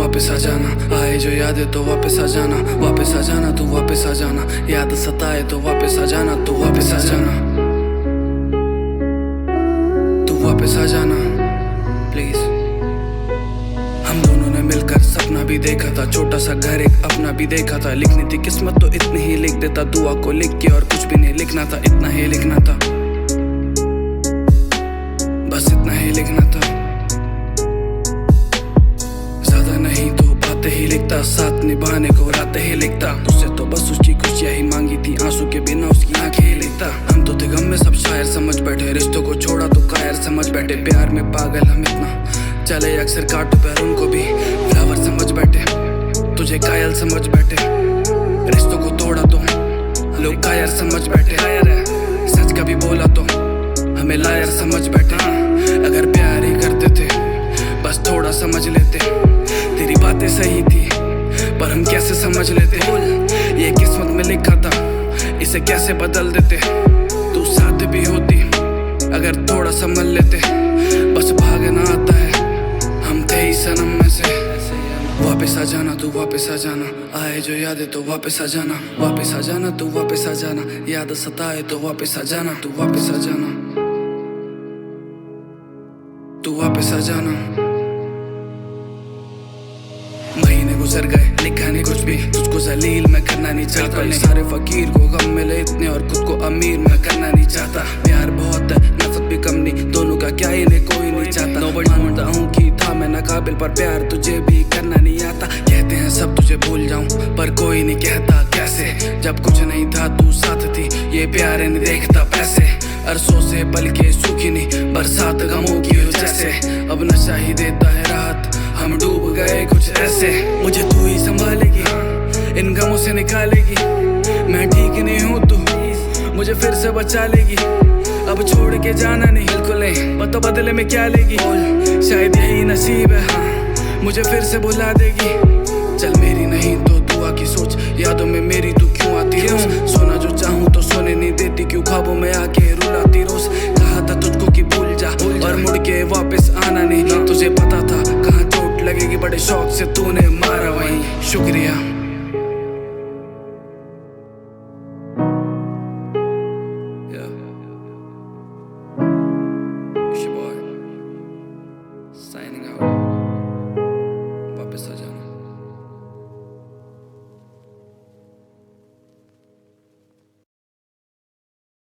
वापस आ जाना, आए जो यादें तो वापस आ जाना, वापस आ जाना तू वापस आ जाना, याद सताए तो वापस आ जाना, तू वापस आ जाना, तू वापस आ जाना प्लीज। हम दोनों ने मिलकर सपना भी देखा था, छोटा सा घर एक अपना भी देखा था, लिखनी थी किस्मत तो इतनी ही लिख देता, दुआ को लिख के और कुछ भी नहीं लिखना था, इतना ही लिखना था, बस इतना ही लिखना था, ज्यादा नहीं तो बातें ही लिखता, साथ निभाने को रातें ही लिखता, तुझसे तो बस उसकी खुशियां ही मांगी थी, आंसू के बिना उसकी आंखें ही लिखता। हम तो थे गम में सब शायर समझ बैठे, रिश्तों को छोड़ा तो कायर समझ बैठे, प्यार में पागल हम इतना चले अक्सर काटो पैर उनको भी फ्लावर समझ बैठे, तुझे कायल समझ बैठे, रिश्तों को तोड़ा तो लोग कायर समझ बैठे, सच कभी बोला तो हमें लायर समझ बैठे, अगर प्यार ही करते थे बस थोड़ा समझ लेते, तेरी बातें सही थी पर हम कैसे समझ लेते, ये किस्मत में लिखा था इसे कैसे बदल देते, तू साथ भी होती अगर थोड़ा समझ लेते, बस भागना आता है हम थे ही सनम में से। वापस आ जाना तू वापस आ जाना, आए जो यादें तो वापस आ जाना, वापस आ जाना तू वापस आ जाना, याद सताए तो वापस आ जाना, तू वापस आ जाना, तू वापस आ जाना। महीने गुजर गए लिखा नहीं कुछ भी, तुझको जलील मैं करना नहीं चाहता, सारे फकीर को गम मिले इतने और खुद को अमीर मैं करना नहीं चाहता, प्यार बहुत है नफरत भी कम नहीं, दोनों का क्या इन्हें कोई नहीं चाहता, मानता हूँ कि था मैं नाकाबिल पर प्यार तुझे भी करना नहीं आता, कहते हैं सब तुझे भूल जाऊं पर कोई नहीं कहता कैसे, जब कुछ नहीं था तू साथ थी, ये प्यार नहीं देखता पैसे, अरसों से पल के सूखी नहीं बरसात गमों की हो जैसे, अब नशा ही देता है राहत हम डूब गए कुछ ऐसे, मुझे तू ही संभालेगी इन गमों से निकालेगी, मैं ठीक नहीं हूँ तू मुझे फिर से बचा लेगी, अब छोड़ के जाना नहीं बिल्कुल नहीं, बता बदले में क्या लेगी, शायद यही नसीब है हाँ मुझे फिर से बुला देगी, चल मेरी नहीं तो दुआ की सोच, यादों में मेरी तू क्यों आती रोज, सोना जो चाहूँ तो सोने नहीं देती, क्यों ख्वाबों में आके रुलाती रोज, कहा था तुझको कि भूल जा और मुड़ के वापस आना नहीं, तुझे पता था कहाँ चोट लगेगी, बड़े शौक से तूने मारा वहीं, शुक्रिया। Signing out. वापस आ जाना।